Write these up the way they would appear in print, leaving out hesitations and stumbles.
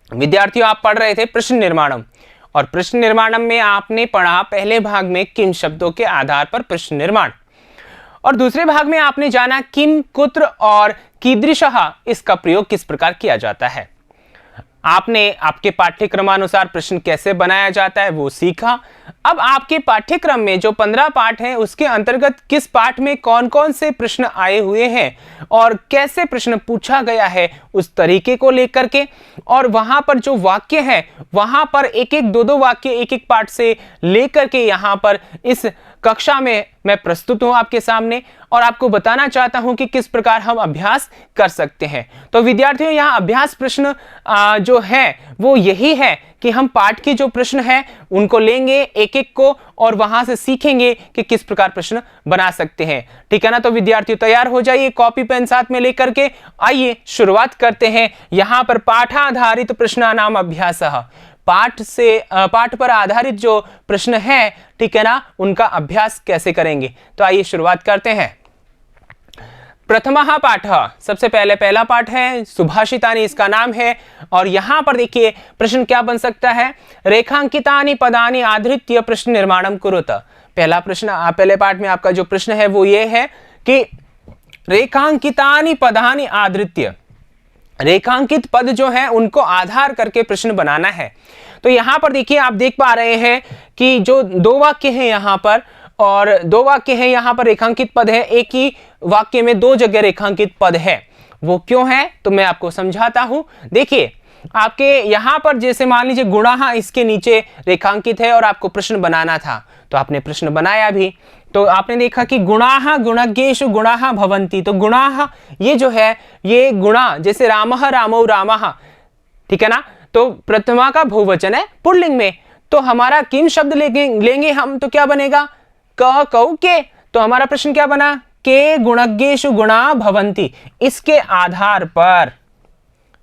विद्यार्थियों, आप पढ़ रहे थे प्रश्न निर्माणम, और प्रश्न निर्माणम में आपने पढ़ा पहले भाग में किम शब्दों के आधार पर प्रश्न निर्माण, और दूसरे भाग में आपने जाना किम, कुत्र और कीदृशः इसका प्रयोग किस प्रकार किया जाता है। आपने आपके पाठ्यक्रमानुसार प्रश्न कैसे बनाया जाता है वो सीखा। अब आपके पाठ्यक्रम में जो 15 पाठ हैं उसके अंतर्गत किस पाठ में कौन कौन से प्रश्न आए हुए हैं और कैसे प्रश्न पूछा गया है उस तरीके को लेकर के, और वहां पर जो वाक्य है वहां पर एक एक दो वाक्य एक एक पाठ से लेकर के यहाँ पर इस कक्षा में मैं प्रस्तुत हूं आपके सामने और आपको बताना चाहता हूं कि किस प्रकार हम अभ्यास कर सकते हैं। तो विद्यार्थियों, यहाँ अभ्यास प्रश्न जो है वो यही है कि हम पाठ के जो प्रश्न हैं उनको लेंगे एक एक को और वहां से सीखेंगे कि किस प्रकार प्रश्न बना सकते हैं। ठीक है ना। तो विद्यार्थियों तैयार हो जाइए, कॉपी पेन साथ में लेकर के आइए शुरुआत करते हैं। यहाँ पर पाठाधारित प्रश्नानाम अभ्यासः, पाठ पर आधारित जो प्रश्न है, ठीक है ना, उनका अभ्यास कैसे करेंगे। तो आइए शुरुआत करते हैं। प्रथमः पाठः, सबसे पहले पहला पाठ है सुभाषितानि इसका नाम है, और यहां पर देखिए प्रश्न क्या बन सकता है, रेखांकितानि पदानि आधृत्य प्रश्न निर्माणम कुरुत। पहला प्रश्न पहले पाठ में आपका जो प्रश्न है वो ये है कि रेखांकितानि पदानि आधृत्य, रेखांकित पद जो है उनको आधार करके प्रश्न बनाना है। तो यहां पर देखिए आप देख पा रहे हैं कि जो दो वाक्य हैं यहां पर, और दो वाक्य हैं यहां पर रेखांकित पद है, एक ही वाक्य में दो जगह रेखांकित पद है। वो क्यों है तो मैं आपको समझाता हूं। देखिए आपके यहां पर जैसे मान लीजिए गुणाः इसके नीचे रेखांकित है और आपको प्रश्न बनाना था, तो आपने प्रश्न बनाया भी। तो आपने देखा कि गुणाः गुणज्ञेषु गुणाः भवन्ति, तो गुणाः ये जो है ये गुणा, जैसे रामः रामौ रामः, ठीक है ना, तो प्रथमा का बहुवचन है पुल्लिंग में, तो हमारा किम शब्द लेंगे हम, तो क्या बनेगा क कौ के। तो हमारा प्रश्न क्या बना, के गुणज्ञेषु गुणा भवन्ति, इसके आधार पर।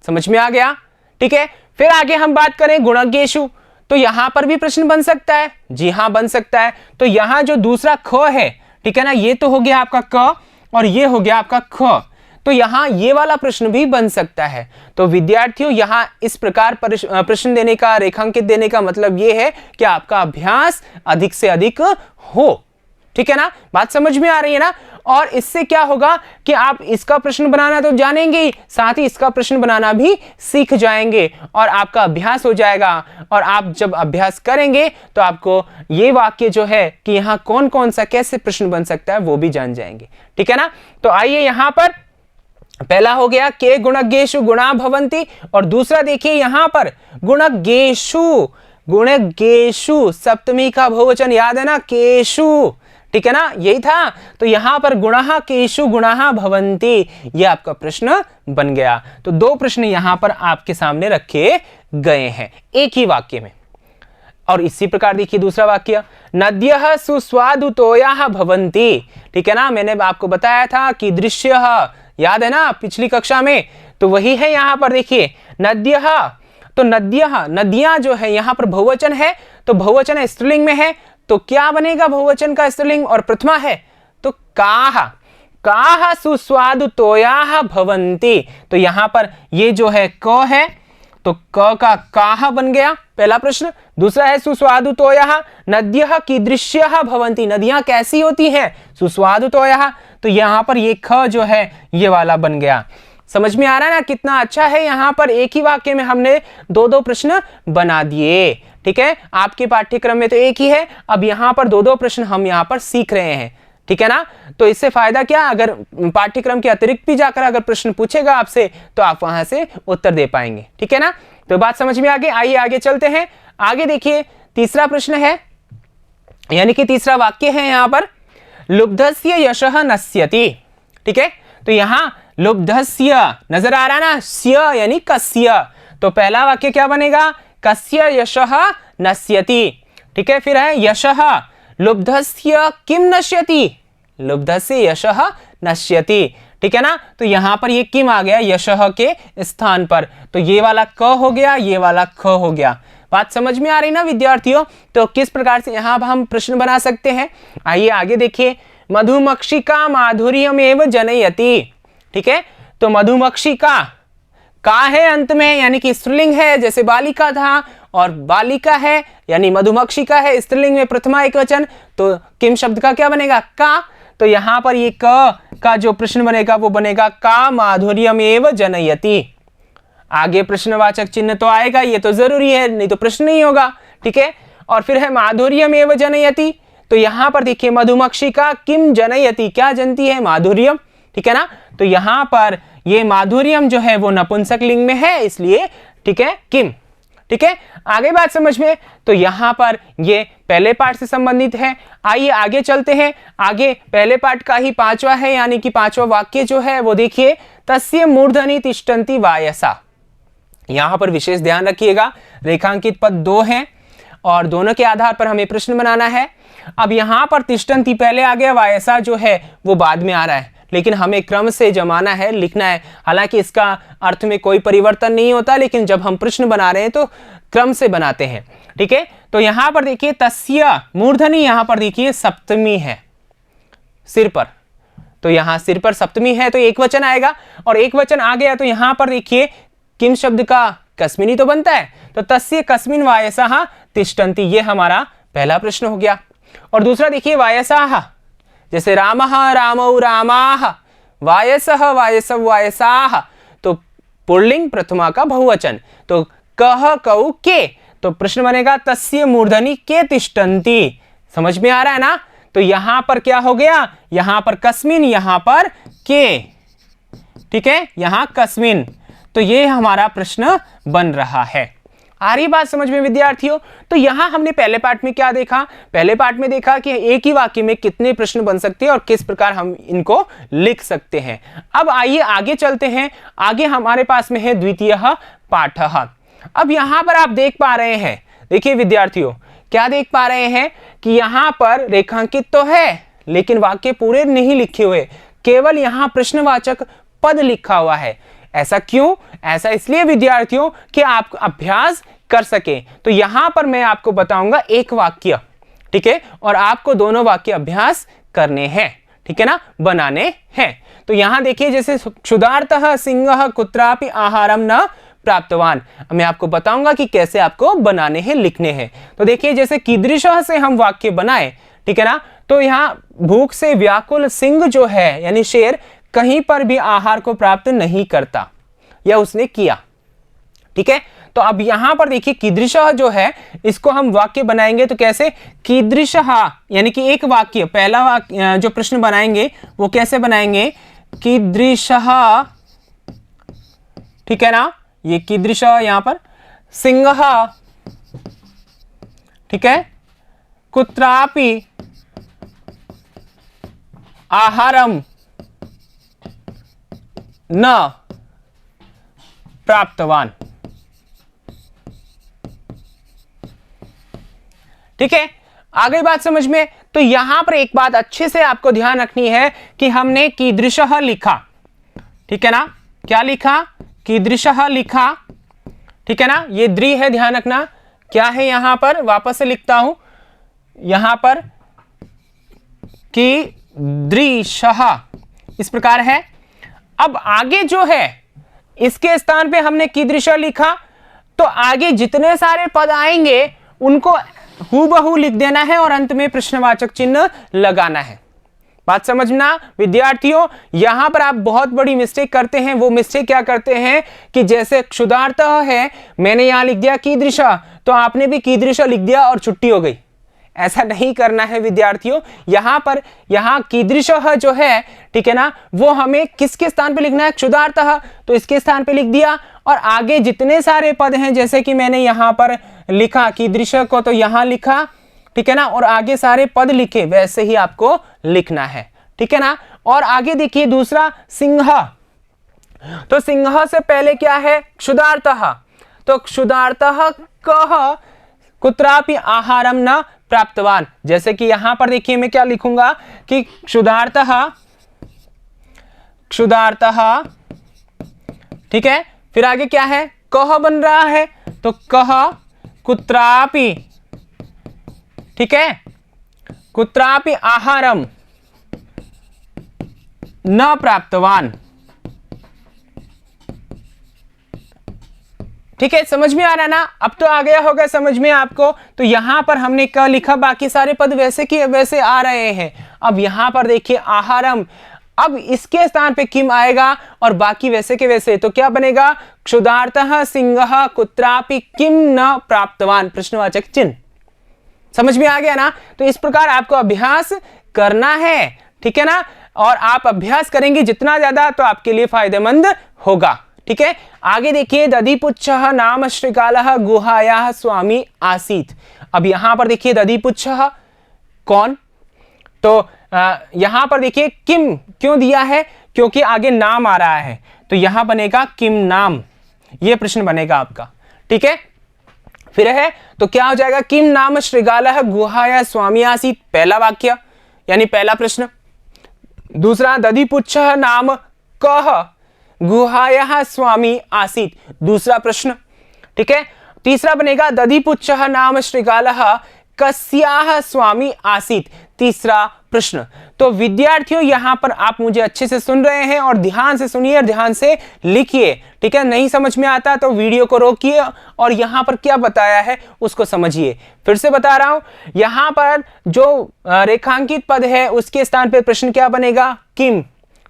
समझ में आ गया। ठीक है। फिर आगे हम बात करें गुणज्ञेषु, तो यहां पर भी प्रश्न बन सकता है। जी हां बन सकता है। तो यहां जो दूसरा ख है, ठीक है ना, ये तो हो गया आपका क और ये हो गया आपका ख, तो यहां ये वाला प्रश्न भी बन सकता है। तो विद्यार्थियों यहां इस प्रकार प्रश्न देने का, रेखांकित देने का मतलब ये है कि आपका अभ्यास अधिक से अधिक हो। ठीक है ना, बात समझ में आ रही है ना। और इससे क्या होगा कि आप इसका प्रश्न बनाना तो जानेंगे ही, साथ ही इसका प्रश्न बनाना भी सीख जाएंगे और आपका अभ्यास हो जाएगा। और आप जब अभ्यास करेंगे तो आपको ये वाक्य जो है कि यहाँ कौन कौन सा कैसे प्रश्न बन सकता है वो भी जान जाएंगे। ठीक है ना। तो आइए यहां पर पहला हो गया के गुणज्ञेषु गुणा भवन्ति, और दूसरा देखिए यहां पर गुणज्ञेषु, गुणज्ञेषु सप्तमी का बहुवचन याद है ना, केषु, ठीक है ना, यही था। तो यहां पर गुणः केषु गुणाः भवन्ति, ये आपका प्रश्न बन गया। तो दो प्रश्न यहां पर आपके सामने रखे गए हैं एक ही वाक्य में। और इसी प्रकार देखिए दूसरा वाक्य, नद्यः सुस्वादुतोयाः भवन्ति, ठीक है ना, मैंने आपको बताया था कि दृश्यः, याद है ना पिछली कक्षा में, तो वही है यहां पर। देखिए नद्यः, तो नद्यः, नदियां जो है यहां पर बहुवचन है, तो बहुवचन है स्त्रीलिंग में है, तो क्या बनेगा बहुवचन का स्त्रीलिंग और प्रथमा है, तो काः, काः सुस्वादुतोयाः भवन्ति। तो यहां पर ये जो है क है, तो क का काः बन गया पहला प्रश्न। दूसरा है सुस्वादुतोयाः, नद्यः कीदृश्यः भवन्ति, नदियां कैसी होती हैं, सुस्वादुतोयाः, तो यहां पर ये ख जो है ये वाला बन गया। समझ में आ रहा है ना कितना अच्छा है। यहां पर एक ही वाक्य में हमने दो दो प्रश्न बना दिए। ठीक है, आपके पाठ्यक्रम में तो एक ही है, अब यहां पर दो दो प्रश्न हम यहां पर सीख रहे हैं। ठीक है ना। तो इससे फायदा क्या, अगर पाठ्यक्रम के अतिरिक्त भी जाकर अगर प्रश्न पूछेगा आपसे तो आप वहां से उत्तर दे पाएंगे। ठीक है ना। तो बात समझ में आ गई। आइए आगे चलते हैं। आगे देखिए तीसरा प्रश्न है, यानी कि तीसरा वाक्य है यहां पर, लुब्धस्य यशः नश्यति। ठीक है, तो यहां लुब्धस्य नजर आ रहा ना, स्य यानी कस्य, तो पहला वाक्य क्या बनेगा, कस्य यशः नश्यति। ठीक है, फिर है यशः, लुब्धस्य किम नश्यति, लुब्धस्य यशः नश्यति। ठीक है ना, तो यहां पर ये किम आ गया यशः के स्थान पर, तो ये वाला क हो गया, ये वाला ख हो गया। बात समझ में आ रही ना विद्यार्थियों। तो किस प्रकार से यहां हम प्रश्न बना सकते हैं, आइए आगे देखिए। मधुमक्षिका माधुर्यमेव जनयति। ठीक है, तो मधुमक्षिका का है अंत में यानी कि स्त्रीलिंग है, जैसे बालिका था, और बालिका है यानी मधुमक्षिका है स्त्रीलिंग में प्रथमा एकवचन, तो किम शब्द का क्या बनेगा? का। तो यहां पर ये क का जो प्रश्न बनेगा वो बनेगा का माधुर्यमेव जनयति। आगे प्रश्नवाचक चिन्ह तो आएगा, ये तो जरूरी है, नहीं तो प्रश्न नहीं होगा। ठीक है, और फिर है माधुर्यमेव जनयति, तो यहां पर देखिए मधुमक्षिका किम जनयति, क्या जनती है? माधुर्यम। ठीक है ना, तो यहां पर ये माधुर्यम जो है वो नपुंसक लिंग में है, इसलिए ठीक है किम। ठीक है, आगे बात समझ में, तो यहां पर ये पहले पार्ट से संबंधित है। आइए आगे चलते हैं, आगे पहले पार्ट का ही पांचवा है, यानी कि पांचवा वाक्य जो है वो देखिए, तस्य मूर्धनि तिष्ठन्ति वायसा। यहां पर विशेष ध्यान रखिएगा, रेखांकित पद 2 हैं और दोनों के आधार पर हमें प्रश्न बनाना है। अब यहां पर तिष्ठन्ति पहले आ गया, वायसा जो है वो बाद में आ रहा है, लेकिन हमें क्रम से जमाना है, लिखना है। हालांकि इसका अर्थ में कोई परिवर्तन नहीं होता, लेकिन जब हम प्रश्न बना रहे हैं तो क्रम से बनाते हैं। ठीक है, तो यहां पर देखिए तस्य मूर्धनि, यहां पर देखिए सप्तमी है सिर पर, तो यहां सिर पर सप्तमी है तो एक वचन आएगा, और एक वचन आ गया तो यहां पर देखिए किम शब्द का कस्मिनी तो बनता है, तो तस्य कस्मिन वायसः तिष्ठन्ति, ये हमारा पहला प्रश्न हो गया। और दूसरा देखिए वायसाः, जैसे रामः रामौ रामाः, वायसः वायसौ वायसाः, तो पुल्लिंग प्रथमा का बहुवचन, तो कह कौ के, तो प्रश्न बनेगा तस्य मूर्धनि के तिष्ठन्ति। समझ में आ रहा है ना, तो यहां पर क्या हो गया, यहां पर कस्मिन, यहां पर के। ठीक है, यहां कस्मिन, तो ये हमारा प्रश्न बन रहा है। आ रही बात समझ में विद्यार्थियों? तो यहां हमने पहले पार्ट में क्या देखा? पहले पार्ट में देखा कि एक ही वाक्य में कितने प्रश्न बन सकते हैं और किस प्रकार हम इनको लिख सकते हैं। अब आइए आगे चलते हैं, आगे हमारे पास में है द्वितीय पाठः। अब यहां पर आप देख पा रहे हैं, देखिए विद्यार्थियों क्या देख पा रहे हैं कि यहां पर रेखांकित तो है लेकिन वाक्य पूरे नहीं लिखे हुए, केवल यहां प्रश्नवाचक पद लिखा हुआ है। ऐसा क्यों? ऐसा इसलिए विद्यार्थियों कि आप अभ्यास कर सके। तो यहां पर मैं आपको बताऊंगा एक वाक्य, ठीक है, और आपको दोनों वाक्य अभ्यास करने हैं, ठीक है ना, बनाने हैं। तो यहां देखिए जैसे क्षुधार्तः सिंहः कुत्रापि आहारम न प्राप्तवान, मैं आपको बताऊंगा कि कैसे आपको बनाने हैं, लिखने हैं। तो देखिए जैसे कीदृशः से हम वाक्य बनाए, ठीक है ना, तो यहां भूख से व्याकुल सिंह जो है यानी शेर कहीं पर भी आहार को प्राप्त नहीं करता, या उसने किया। ठीक है, तो अब यहां पर देखिए कीदृशः जो है इसको हम वाक्य बनाएंगे तो कैसे, कीदृशः यानी कि एक वाक्य, पहला वाक्य जो प्रश्न बनाएंगे वो कैसे बनाएंगे, कीदृशः, ठीक है ना, ये कीदृशः यहां पर सिंहः, ठीक है, कुत्रापि आहारम न प्राप्तवान। ठीक है, आगे बात समझ में। तो यहां पर एक बात अच्छे से आपको ध्यान रखनी है कि हमने कीदृशः लिखा, ठीक है ना, क्या लिखा, कीदृशः लिखा, ठीक है ना, ये द्रि है, ध्यान रखना क्या है, यहां पर वापस से लिखता हूं, यहां पर कीदृशः इस प्रकार है। अब आगे जो है इसके स्थान पे हमने कीदृशः लिखा, तो आगे जितने सारे पद आएंगे उनको हूबहू लिख देना है और अंत में प्रश्नवाचक चिन्ह लगाना है। बात समझना विद्यार्थियों, यहां पर आप बहुत बड़ी मिस्टेक करते हैं। वो मिस्टेक क्या करते हैं कि जैसे क्षुधार्तः है, मैंने यहां लिख दिया कीदृशः, तो आपने भी कीदृशः लिख दिया और छुट्टी हो गई। ऐसा नहीं करना है विद्यार्थियों। यहां पर यहां कीदृशः जो है, ठीक है ना, वो हमें किसके स्थान पे लिखना है, क्षुधार्तः, तो इसके स्थान पे लिख दिया, और आगे जितने सारे पद हैं जैसे कि मैंने यहां पर लिखा कीदृशः को तो यहां लिखा, ठीक है ना, और आगे सारे पद लिखे वैसे ही आपको लिखना है, ठीक है ना। और आगे देखिए दूसरा सिंह, तो सिंह से पहले क्या है, क्षुधार्तः, तो क्षुधार्तः कह कुत्रापि आहारम न प्राप्तवान। जैसे कि यहां पर देखिए मैं क्या लिखूंगा कि क्षुधार्तः, ठीक है, फिर आगे क्या है, कह बन रहा है, तो कह कुत्रापि, ठीक है, कुत्रापि आहारम न प्राप्तवान, ठीक है, समझ में आ रहा है ना? अब तो आ गया होगा समझ में आपको। तो यहां पर हमने क्या लिखा, बाकी सारे पद वैसे के वैसे आ रहे हैं। अब यहां पर देखिए आहारम, अब इसके स्थान पे किम आएगा और बाकी वैसे के वैसे, तो क्या बनेगा, क्षुधार्तः सिंहः कुत्रापि किम न प्राप्तवान, प्रश्नवाचक चिन्ह। समझ में आ गया ना? तो इस प्रकार आपको अभ्यास करना है, ठीक है ना? और आप अभ्यास करेंगे जितना ज्यादा तो आपके लिए फायदेमंद होगा, ठीक है। आगे देखिए, दधिपुच्छः नाम श्रीकालः गुहायाः स्वामी आसीत। अब यहां पर देखिए दधिपुच्छः कौन, तो यहां पर देखिए किम क्यों दिया है, क्योंकि आगे नाम आ रहा है, तो यहां बनेगा किम नाम, यह प्रश्न बनेगा आपका, ठीक है। फिर है तो क्या हो जाएगा, किम नाम श्रीगालः गुहाया स्वामी आसीत, पहला वाक्य यानी पहला प्रश्न। दूसरा, दधिपुच्छः नाम कः गुहाया स्वामी आसीत, दूसरा प्रश्न, ठीक है। तीसरा बनेगा, दधिपुच्छः नाम श्रीगालः कस्याः स्वामी आसीत, तीसरा प्रश्न। तो विद्यार्थियों यहां पर आप मुझे अच्छे से सुन रहे हैं और ध्यान से सुनिए और ध्यान से लिखिए, ठीक है। नहीं समझ में आता तो वीडियो को रोकिए और यहां पर क्या बताया है उसको समझिए। फिर से बता रहा हूं, यहां पर जो रेखांकित पद है उसके स्थान पर प्रश्न क्या बनेगा, किम,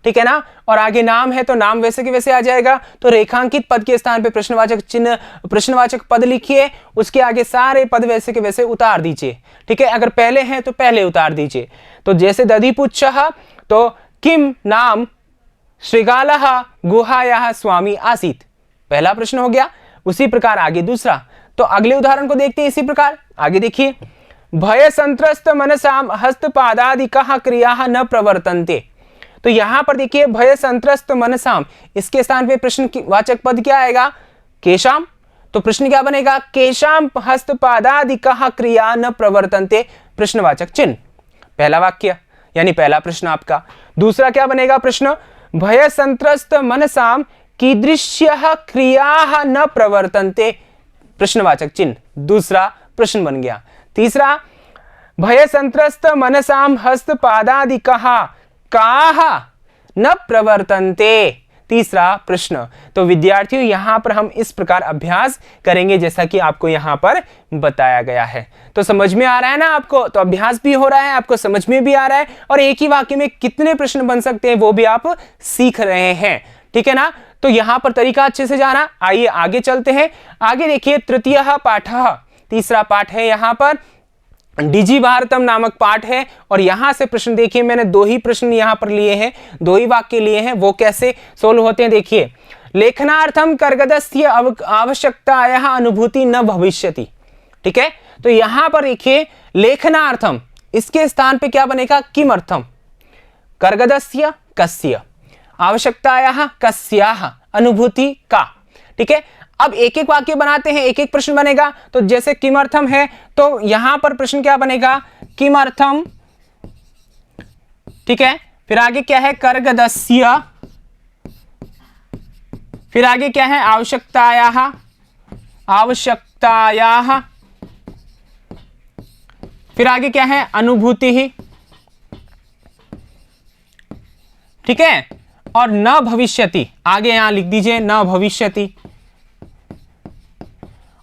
ठीक है ना। और आगे नाम है तो नाम वैसे के वैसे आ जाएगा, तो रेखांकित पद के स्थान पे प्रश्नवाचक चिन्ह, प्रश्नवाचक पद लिखिए, उसके आगे सारे पद वैसे के वैसे उतार दीजिए, ठीक है। अगर पहले हैं तो पहले उतार दीजिए। तो जैसे दधिपुच्छः तो किम नाम श्रीगालः गुहायाः स्वामी आसीत, पहला प्रश्न हो गया। उसी प्रकार आगे दूसरा, तो अगले उदाहरण को देखते हैं इसी प्रकार। आगे देखिए, भय संत्रस्त मनसाम हस्तपादादिकाः क्रियाः न प्रवर्तन्ते। तो यहां पर देखिए भय संत्रस्त मनसाम, इसके स्थान पे प्रश्न वाचक पद क्या आएगा, केशाम, तो प्रश्न क्या बनेगा, केशाम हस्तपादादिकाः क्रिया न प्रवर्तन्ते, प्रश्नवाचक चिन्ह, पहला वाक्य यानी पहला प्रश्न आपका। दूसरा क्या बनेगा प्रश्न, भय संत्रस्त मनसाम कीदृश्यः क्रियाः न प्रवर्तन्ते, प्रश्नवाचक चिन्ह, दूसरा प्रश्न बन गया। तीसरा, भय संत्रस्त मनसाम हस्तपादादिकाः काः न प्रवर्तन्ते, तीसरा प्रश्न। तो विद्यार्थियों यहां पर हम इस प्रकार अभ्यास करेंगे जैसा कि आपको यहां पर बताया गया है। तो समझ में आ रहा है ना आपको, तो अभ्यास भी हो रहा है, आपको समझ में भी आ रहा है, और एक ही वाक्य में कितने प्रश्न बन सकते हैं वो भी आप सीख रहे हैं, ठीक है ना। तो यहां पर तरीका अच्छे से जाना। आइए आगे चलते हैं। आगे देखिए, तृतीयः पाठः, तीसरा पाठ है यहां पर, डिजी भारतम नामक पाठ है, और यहां से प्रश्न देखिए, मैंने दो ही प्रश्न यहां पर लिए हैं, दो ही वाक्य लिए हैं, वो कैसे सोल्व होते हैं देखिए। लेखनार्थम कर्गदस्य आवश्यकतायाः अनुभूति न भविष्यति, ठीक है। तो यहां पर देखिए लेखनार्थम, इसके स्थान पे क्या बनेगा, किमर्थम, कर्गदस्य कस्य, आवश्यकतायाः कस्याः, अनुभूति का, ठीक है। अब एक एक वाक्य बनाते हैं, एक एक प्रश्न बनेगा। तो जैसे किमर्थम है तो यहां पर प्रश्न क्या बनेगा, किमर्थम, ठीक है। फिर आगे क्या है, कर्गदस्य, फिर आगे क्या है, आवश्यकतायाः, आवश्यकतायाः, फिर आगे क्या है, अनुभूति ही, ठीक है। और न भविष्यति, आगे यहां लिख दीजिए न भविष्यति,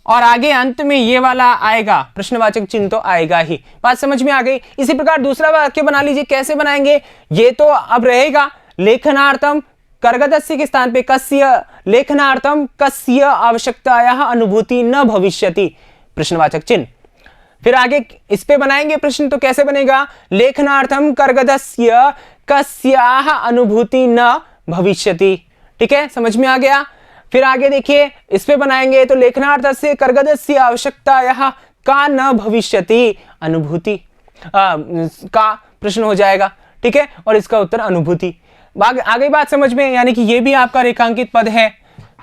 और आगे अंत में ये वाला आएगा, प्रश्नवाचक चिन्ह तो आएगा ही। बात समझ में आ गई। इसी प्रकार दूसरा वाक्य बना लीजिए, कैसे बनाएंगे, ये तो अब रहेगा लेखनार्थम कर्गदस्य के स्थान पे कस्य, लेखनार्थम कस्य आवश्यकतायाः अनुभूति न भविष्यति, प्रश्नवाचक चिन्ह। फिर आगे इस पे बनाएंगे प्रश्न, तो कैसे बनेगा, लेखनार्थम कर्गदस्य कस्याः अनुभूति न भविष्यति, ठीक है, समझ में आ गया। फिर आगे देखिए इस पे बनाएंगे, तो लेखनार्थस्य कर्गदस्य आवश्यकतायाः का न भविष्यति, अनुभूति का प्रश्न हो जाएगा, ठीक है, और इसका उत्तर अनुभूति। आगे बात समझ में, यानी कि ये भी आपका रेखांकित पद है,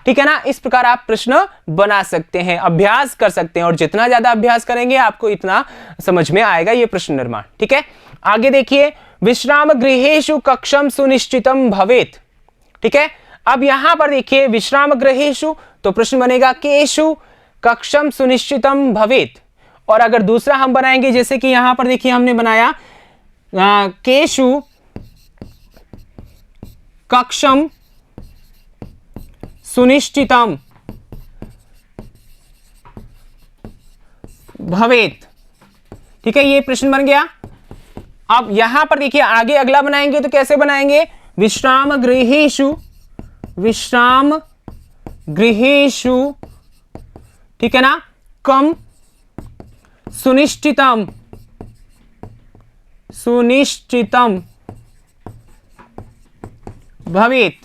ठीक है ना। इस प्रकार आप प्रश्न बना सकते हैं, अभ्यास कर सकते हैं, और जितना ज्यादा अभ्यास करेंगे आपको इतना समझ में आएगा ये प्रश्न निर्माण, ठीक है। आगे देखिए, विश्राम गृहेषु कक्षम सुनिश्चितम भवेत्, ठीक है। अब यहां पर देखिए विश्राम गृहेषु, तो प्रश्न बनेगा केषु कक्षम सुनिश्चितम भवेत्। और अगर दूसरा हम बनाएंगे, जैसे कि यहां पर देखिए हमने बनाया केषु कक्षम सुनिश्चितम भवेत। ठीक है, ये प्रश्न बन गया। अब यहां पर देखिए आगे अगला बनाएंगे तो कैसे बनाएंगे, विश्राम गृहेषु, विश्राम गृहेषु, ठीक है ना, कम सुनिश्चितम, सुनिश्चितम भवेत।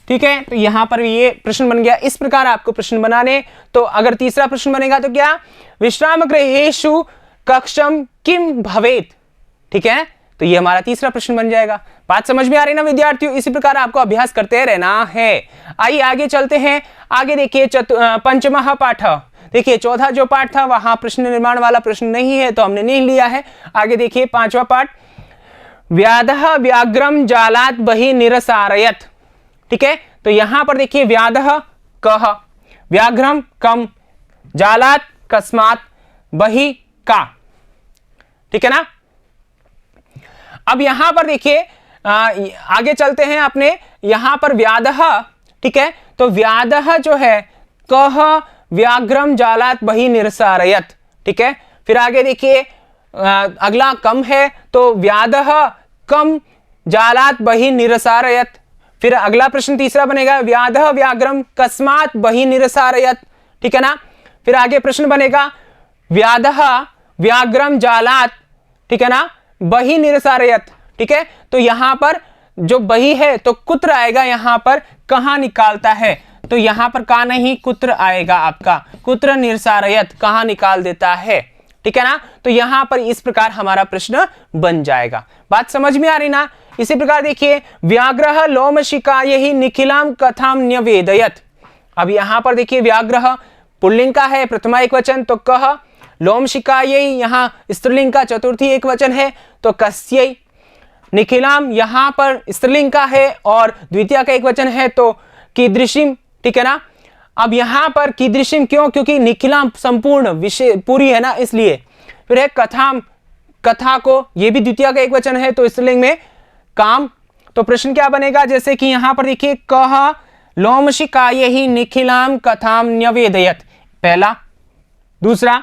ठीक है, तो यहां पर ये प्रश्न बन गया। इस प्रकार आपको प्रश्न बनाने, तो अगर तीसरा प्रश्न बनेगा तो क्या, विश्राम गृहेषु कक्षम किम भवेत। ठीक है, तो ये हमारा तीसरा प्रश्न बन जाएगा। बात समझ में आ रही ना विद्यार्थियों, इसी प्रकार आपको अभ्यास करते रहना है। आइए आगे चलते हैं। आगे देखिए पंचमः पाठ, देखिए चौथा जो पाठ था वहां प्रश्न निर्माण वाला प्रश्न नहीं है तो हमने नहीं लिया है। आगे देखिए पांचवा पाठ, व्याधः व्याघ्रम जालात बहि निरसारयत। ठीक है, तो यहां पर देखिए व्याधः कह, व्याघ्रम कम, जालात कस्मात, बहि का। ठीक है ना। अब यहां पर देखिए आगे चलते हैं अपने, यहां पर व्याधः, ठीक है, तो व्याधः जो है कह व्याघ्रम जालात बहि निरसारयत। ठीक है, फिर आगे देखिए अगला कम है तो व्याधः कम जालात बहि निरसारयत। फिर अगला प्रश्न तीसरा बनेगा, व्याधः व्याघ्रम कस्मात बहि निरसारयत। ठीक है ना। फिर आगे प्रश्न बनेगा, व्याधः व्याघ्रम जालात, ठीक है ना, बहि निरसारयत। ठीक है, तो यहां पर जो बहि है तो कुत्र आएगा, यहां पर कहां निकालता है, तो यहां पर का नहीं कुत्र आएगा आपका, कुत्र निरसारयत कहां निकाल देता है। ठीक है ना, तो यहां पर इस प्रकार हमारा प्रश्न बन जाएगा। बात समझ में आ रही ना। इसी प्रकार देखिए व्याघ्रः लोमशिकायै निखिलाम कथाम न्यवेदयत। अब यहां पर देखिए व्याघ्रः पुल्लिंग का है, प्रथमा एक वचन तो कह, लोमशिकायै यहां स्त्रीलिंग का चतुर्थी एक वचन है तो कस्यै, निखिलाम यहां पर स्त्रीलिंग का है और द्वितीय का एक वचन है तो कीदृशिम। ठीक है ना। अब यहां पर कीदृशिम क्यों, क्योंकि निखिलाम संपूर्ण विषय पूरी है ना, इसलिए। फिर है कथाम, कथा को, यह भी द्वितीय का एक वचन है तो स्त्रीलिंग में काम। तो प्रश्न क्या बनेगा, जैसे कि यहां पर देखिए कह लोमशिकायै निखिलाम कथाम न्यवेदयत, पहला। दूसरा,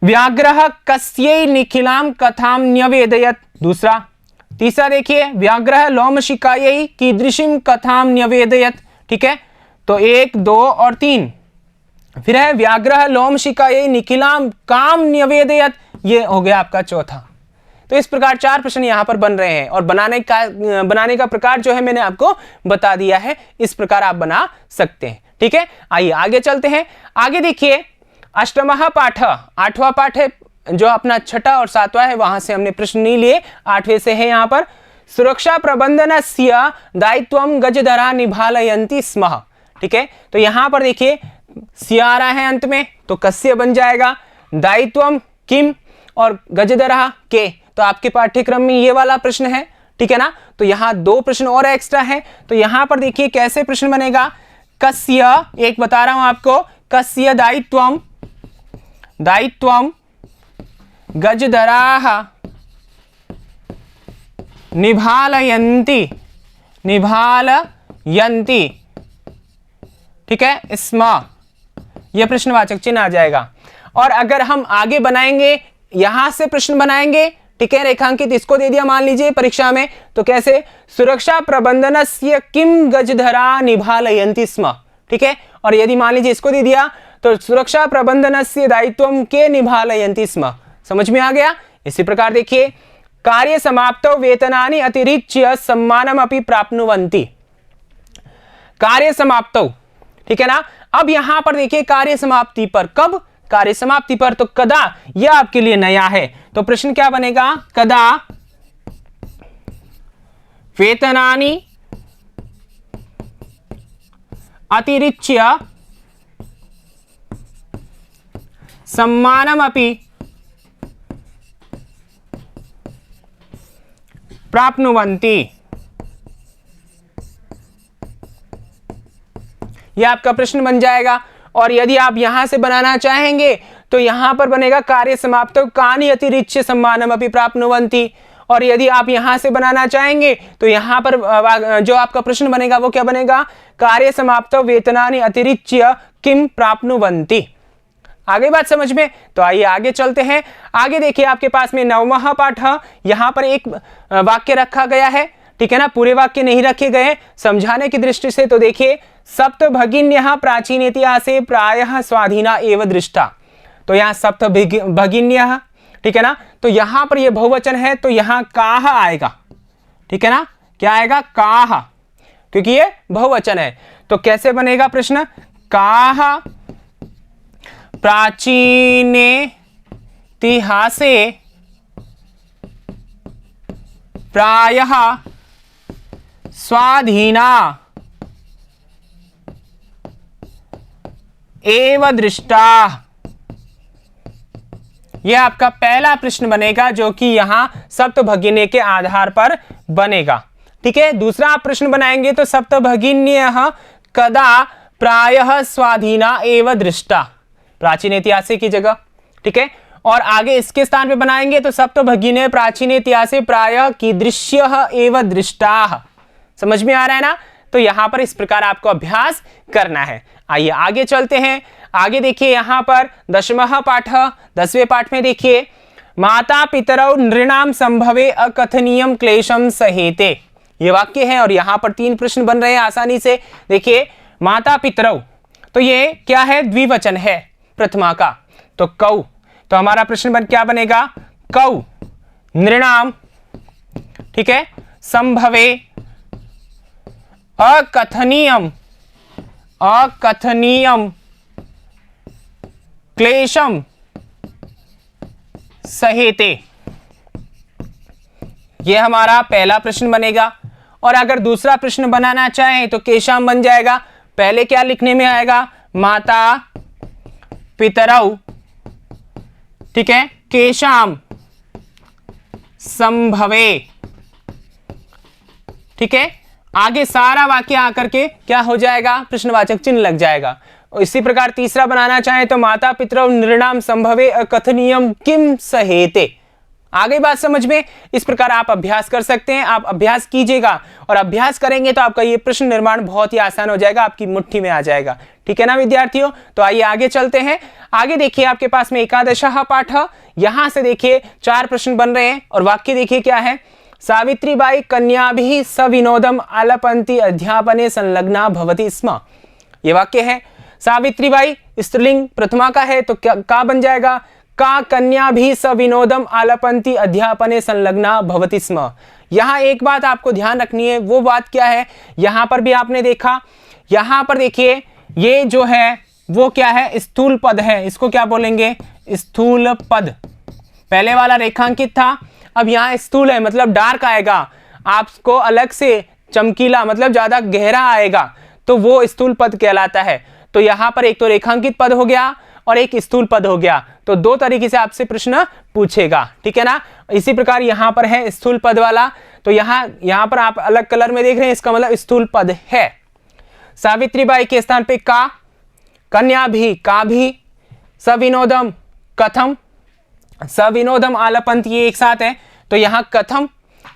व्याघ्रः कस्यै निखिलाम कथाम न्यवेदयत, दूसरा। तीसरा देखिए व्याघ्रः लोमशिकायै कीदृशिम कथाम न्यवेदयत। ठीक है, तो 1, 2 और 3। फिर है व्याघ्रः लोमशिकायै निखिलाम काम न्यवेदयत, ये हो गया आपका चौथा। तो इस प्रकार 4 प्रश्न यहां पर बन रहे हैं और बनाने का प्रकार जो है मैंने आपको बता दिया है, इस प्रकार आप बना सकते हैं। ठीक है, आइए आगे चलते हैं। आगे देखिए अष्टमः पाठ, 8वां पाठ है, जो अपना छठा और 7वां है वहां से हमने प्रश्न नहीं लिए, 8वें से है। यहां पर सुरक्षा प्रबंधनस्य दायित्वम गजधरा निभालयन्ति स्म। ठीक है, तो यहां पर देखिए स्य आ रहा है अंत में तो कस्य बन जाएगा, दायित्वम किम और गजधरा के, तो आपके पाठ्यक्रम में ये वाला प्रश्न है। ठीक है ना, तो यहां 2 प्रश्न और एक्स्ट्रा है। तो यहां पर देखिए कैसे प्रश्न बनेगा, कस्य, एक बता रहा हूं आपको, कस्य दायित्वम, दायित्वम गजधराः निभालयन्ति, निभालयन्ति। ठीक है, स्म, यह प्रश्नवाचक चिन्ह आ जाएगा। और अगर हम आगे बनाएंगे, यहां से प्रश्न बनाएंगे, ठीक है, रेखांकित इसको दे दिया मान लीजिए परीक्षा में, तो कैसे, सुरक्षा प्रबंधनस्य किम गजधरा निभालयन्ति स्म। ठीक है, और यदि मान लीजिए इसको दे दिया तो सुरक्षा प्रबंधनस्य दायित्वम के निभालयन्ति स्म। समझ में आ गया। इसी प्रकार देखिए कार्य समाप्तौ वेतनानि अतिरिच्य सम्मानमपि प्राप्नुवन्ति, कार्य समाप्तौ। ठीक है ना। अब यहां पर देखिए कार्य समाप्ति पर, कब, कार्य समाप्ति पर, तो कदा, यह आपके लिए नया है। तो प्रश्न क्या बनेगा, कदा वेतनानि अतिरिच्य सम्मानमपि प्राप्नुवन्ति। यह आपका प्रश्न बन जाएगा। और यदि आप यहां से बनाना चाहेंगे तो यहां पर बनेगा कार्य समाप्तौ कानि अतिरिच्य सम्मानमपि प्राप्नुवन्ति। और यदि आप यहां से बनाना चाहेंगे तो यहां पर जो आपका प्रश्न बनेगा वो क्या बनेगा, कार्य समाप्तौ वेतनानि अतिरिच्य किम प्राप्नुवन्ति। आगे बात समझ में? तो आइए आगे चलते हैं। आगे देखिए आपके पास में 9वां पाठ है। यहाँ पर एक वाक्य रखा गया है, ठीक है ना, पूरे वाक्य नहीं रखे गए समझाने की दृष्टि से। तो देखिए सप्त भगिन्यः प्राचीन इतिहासे प्रायः स्वाधीना एव दृष्टा। तो यहाँ सप्त भगिन्यः, ठीक है ना, तो यहाँ पर ये बहुवचन है तो यहाँ काह आएगा, ठीक है ना, क्या आएगा? काह, क्योंकि ये बहुवचन है। तो कैसे बनेगा प्रश्न? काह प्राचीने इतिहासे प्रायः स्वाधीना एव दृष्टा। यह आपका पहला प्रश्न बनेगा जो कि यहां सप्तभगिन्य के आधार पर बनेगा, ठीक है। दूसरा आप प्रश्न बनाएंगे तो सप्तभगिन्यः कदा प्रायः स्वाधीना एव दृष्टा, प्राचीन इतिहास की जगह, ठीक है। और आगे इसके स्थान पे बनाएंगे तो सप्तभगिन्य प्राचीन इतिहासे प्रायः कीदृश्यः एव दृष्टाः। समझ में आ रहा है ना? तो यहां पर इस प्रकार आपको अभ्यास करना है। आइए आगे चलते हैं। आगे देखिए यहां पर 10वां पाठ, 10वें पाठ में देखिए माता पितरौ नृणाम संभवे अकथनीयम क्लेशम सहेते, ये वाक्य है और यहां पर 3 प्रश्न बन रहे हैं आसानी से। देखिए माता पितरौ, तो ये क्या है? द्विवचन है प्रथमा का, तो कौ, तो हमारा प्रश्न क्या बनेगा? कौ नृणाम, ठीक है, संभवे अकथनीयम क्लेशम सहेते, यह हमारा पहला प्रश्न बनेगा। और अगर दूसरा प्रश्न बनाना चाहें तो केशाम बन जाएगा। पहले क्या लिखने में आएगा? माता पितरौ, ठीक है, केशाम संभवे, ठीक है। आगे सारा वाक्य आकर के क्या हो जाएगा? प्रश्नवाचक चिन्ह लग जाएगा। और इसी प्रकार तीसरा बनाना चाहे तो माता पितरौ नृणाम संभवे अकथनीयम किम सहेते। आगे बात समझ में? इस प्रकार आप अभ्यास कर सकते हैं। आप अभ्यास कीजिएगा और अभ्यास करेंगे तो आपका ये प्रश्न निर्माण बहुत ही आसान हो जाएगा, आपकी मुट्ठी में आ जाएगा, ठीक है ना विद्यार्थियों। तो आइए आगे चलते हैं। आगे देखिए आपके पास में 11वां पाठ, यहां से देखिए 4 प्रश्न बन रहे हैं और वाक्य देखिए क्या है? सावित्रीबाई कन्याभिः सविनोदम आलपन्ति अध्यापने संलग्ना भवति स्म, ये वाक्य है। सावित्रीबाई स्त्रीलिंग प्रथमा का है तो क्या का बन जाएगा? का कन्याभिः सविनोदम आलपन्ति अध्यापने संलग्ना भवति स्म। यहां एक बात आपको ध्यान रखनी है, वो बात क्या है? यहां पर भी आपने देखा, यहां पर देखिए ये जो है वो क्या है? स्थूल पद है, इसको क्या बोलेंगे? स्थूल पद। पहले वाला रेखांकित था, अब यहाँ स्थूल है मतलब डार्क आएगा, आपको अलग से चमकीला मतलब ज्यादा गहरा आएगा, तो वो स्थूल पद कहलाता है। तो यहाँ पर एक तो रेखांकित पद हो गया और एक स्थूल पद हो गया, तो 2 तरीके से आपसे प्रश्न पूछेगा, ठीक है ना। इसी प्रकार यहाँ पर है स्थूल पद वाला, तो यहाँ पर आप अलग कलर में देख रहे हैं, इसका मतलब स्थूल पद है। सावित्रीबाई के स्थान पे का, कन्या भी, का भी, सविनोदम, कथम, सविनोदम आलपंत, ये एक साथ है तो यहाँ कथम,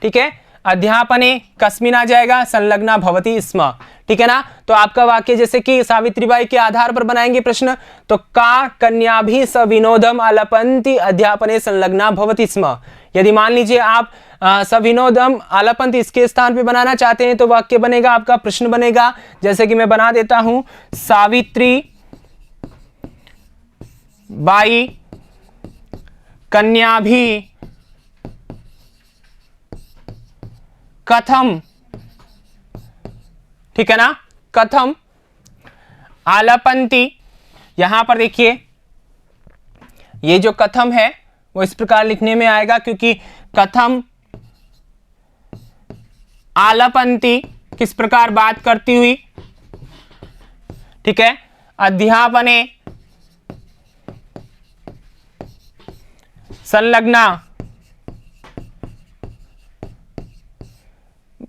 ठीक है। अध्यापने कस्मिन आ जाएगा, संलग्ना भवति स्म, ठीक है ना। तो आपका वाक्य जैसे कि सावित्रीबाई के आधार पर बनाएंगे प्रश्न, तो का कन्या भी सविनोदम आलपंति अध्यापने संलग्ना भवति स्म। यदि मान लीजिए आप सविनोदम आलपंत इसके स्थान पे बनाना चाहते हैं तो वाक्य बनेगा, आपका प्रश्न बनेगा, जैसे कि मैं बना देता हूं, सावित्री बाई कन्या भी कथम, ठीक है ना, कथम आलपंती। यहां पर देखिए ये जो कथम है वो इस प्रकार लिखने में आएगा, क्योंकि कथम आलपंती किस प्रकार बात करती हुई, ठीक है, अध्यापने संलग्ना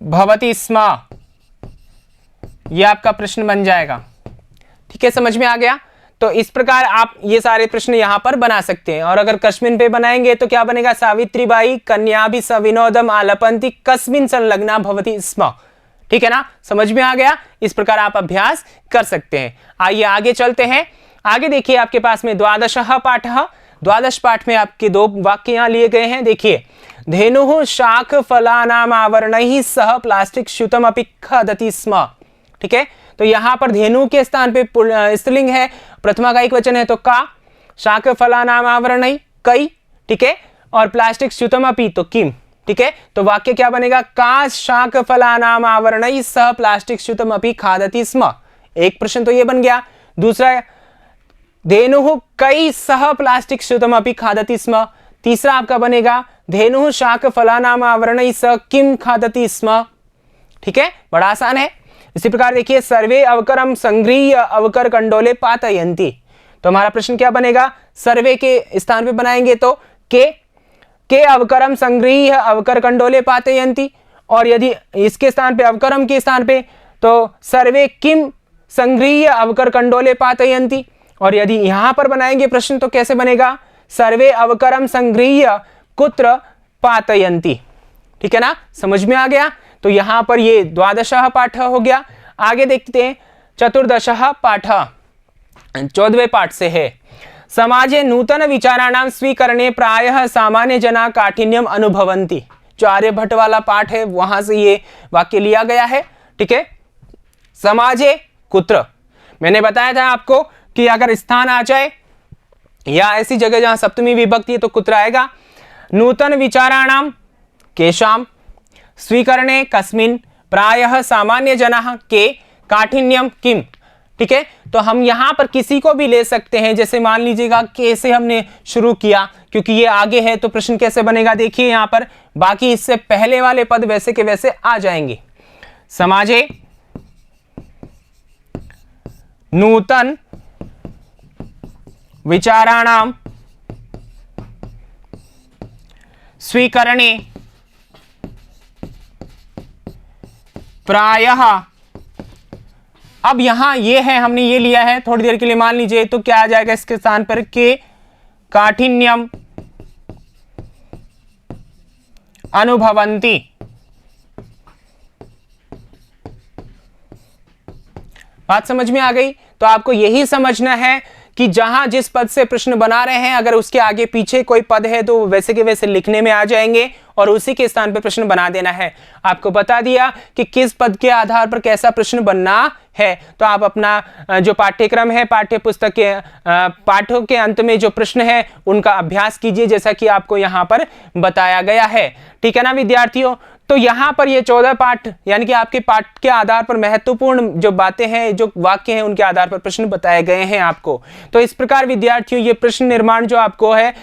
भवति स्म, यह आपका प्रश्न बन जाएगा, ठीक है, समझ में आ गया। तो इस प्रकार आप ये सारे प्रश्न यहां पर बना सकते हैं। और अगर कस्मिन पे बनाएंगे तो क्या बनेगा, सावित्रीबाई कन्या भी सविनोदम आलपंती कस्मिन संलग्ना भवति स्म, ठीक है ना, समझ में आ गया। इस प्रकार आप अभ्यास कर सकते हैं। आइए आगे चलते हैं। आगे देखिए आपके पास में द्वादशः पाठः। द्वादश पाठ में आपके 2 वाक्य यहाँ लिए गए हैं। देखिए, धेनुः शाक फलानाम आवरणैः सह प्लास्टिक स्यूतम अपि खादति स्म। ठीक है, तो यहाँ पर धेनु के स्थान पे स्त्रीलिंग है, प्रथमा का एक वचन है तो का, शाक फलानाम आवरणैः कई, ठीक है, और प्लास्टिक स्यूतम अपि तो किम। ठीक है, तो वाक्य क्या बनेगा, का शाक फलानाम आवरणैः सह प्लास्टिक स्यूतम अपि खादति स्म। एक प्रश्न तो ये बन गया। दूसरा, धेनुः कई सह प्लास्टिक स्यूतम अपि खादति स्म। तीसरा आपका बनेगा, धेनुः शाक फलानाम आवरणैः सह किम खादति स्म। ठीक है, बड़ा आसान है। इसी प्रकार देखिए, सर्वे अवकरम संगृह्य अवकर कंडोले पातयन्ति। तो हमारा प्रश्न क्या बनेगा, सर्वे के स्थान पे बनाएंगे तो के अवकरम संगृह्य अवकर कंडोले पातयन्ति, और यदि इसके स्थान पे अवकरम के स्थान पे तो सर्वे किम संगृह्य अवकर कंडोले पातयन्ति, और यदि यहां पर बनाएंगे प्रश्न तो कैसे बनेगा, सर्वे अवकरम संगृह्य कुत्र पातयन्ति। ठीक है ना, समझ में आ गया। तो यहां पर ये द्वादशः पाठ हो गया। आगे देखते हैं चतुर्दशः पाठ, 14वें पाठ से है। समाजे नूतन विचाराणाम स्वीकरणे प्रायः सामान्य जना काठिन्यम अनुभवन्ति। जो आर्यभट्ट वाला पाठ है वहां से ये वाक्य लिया गया है। ठीक है, समाजे कुत्र, मैंने बताया था आपको कि अगर स्थान आ जाए या ऐसी जगह जहां सप्तमी विभक्ति है तो कुत्र आएगा। नूतन विचाराणाम केशाम, स्वीकरणे कस्मिन, प्रायः सामान्य जनाः के, काठिन्यम किम। ठीक है, तो हम यहां पर किसी को भी ले सकते हैं। जैसे मान लीजिएगा के से हमने शुरू किया, क्योंकि ये आगे है तो प्रश्न कैसे बनेगा, देखिए यहां पर बाकी इससे पहले वाले पद वैसे के वैसे आ जाएंगे। समाजे नूतन विचाराणाम स्वीकरणे प्रायः, अब यहां ये है, हमने ये लिया है थोड़ी देर के लिए, मान लीजिए तो क्या आ जाएगा इसके स्थान पर, के काठिन्यम अनुभवन्ति। बात समझ में आ गई। तो आपको यही समझना है कि जहां जिस पद से प्रश्न बना रहे हैं, अगर उसके आगे पीछे कोई पद है तो वैसे के वैसे लिखने में आ जाएंगे और उसी के स्थान पर प्रश्न बना देना है। आपको बता दिया कि किस पद के आधार पर कैसा प्रश्न बनना है। तो आप अपना जो पाठ्यक्रम है, पाठ्य पुस्तक के पाठों के अंत में जो प्रश्न है उनका अभ्यास कीजिए, जैसा कि आपको यहाँ पर बताया गया है। ठीक है ना विद्यार्थियों, तो यहाँ पर ये 14 पाठ यानी कि आपके पाठ के आधार पर महत्वपूर्ण जो बातें हैं, जो वाक्य हैं, उनके आधार पर प्रश्न बताए गए हैं आपको। तो इस प्रकार विद्यार्थियों ये प्रश्न निर्माण जो आपको है,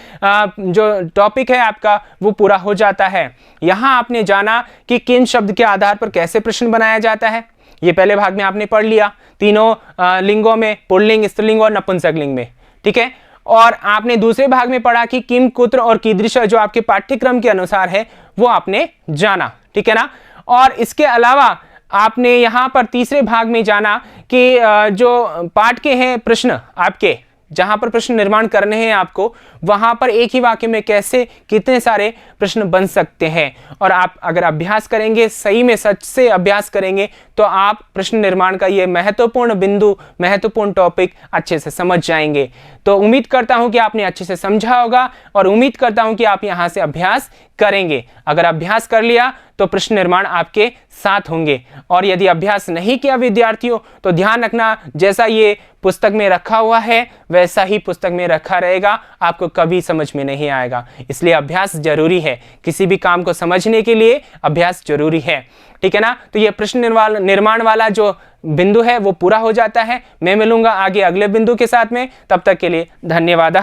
जो टॉपिक है आपका, वो पूरा हो जाता है। यहाँ आपने जाना कि किन शब्द के आधार पर कैसे प्रश्न बनाया जाता है। ये पहले भाग में आपने पढ़ लिया, तीनों लिंगों में, पुल्लिंग, स्त्रीलिंग और नपुंसकलिंग में। ठीक है, और आपने दूसरे भाग में पढ़ा कि किम, कुत्र और कीदृश, जो आपके पाठ्यक्रम के अनुसार है वो आपने जाना। ठीक है ना, और इसके अलावा आपने यहाँ पर तीसरे भाग में जाना कि जो पाठ के हैं प्रश्न आपके, जहां पर प्रश्न निर्माण करने हैं आपको, वहां पर एक ही वाक्य में कैसे कितने सारे प्रश्न बन सकते हैं। और आप अगर अभ्यास करेंगे, सही में सच से अभ्यास करेंगे, तो आप प्रश्न निर्माण का ये महत्वपूर्ण बिंदु, महत्वपूर्ण टॉपिक अच्छे से समझ जाएंगे। तो उम्मीद करता हूं कि आपने अच्छे से समझा होगा और उम्मीद करता हूं कि आप यहां से अभ्यास करेंगे। अगर अभ्यास कर लिया तो प्रश्न निर्माण आपके साथ होंगे, और यदि अभ्यास नहीं किया विद्यार्थियों तो ध्यान रखना, जैसा ये पुस्तक में रखा हुआ है वैसा ही पुस्तक में रखा रहेगा, आपको कभी समझ में नहीं आएगा। इसलिए अभ्यास जरूरी है, किसी भी काम को समझने के लिए अभ्यास जरूरी है। ठीक है ना, तो ये प्रश्न निर्माण वाला जो बिंदु है वो पूरा हो जाता है। मैं मिलूंगा आगे अगले बिंदु के साथ में, तब तक के लिए धन्यवाद।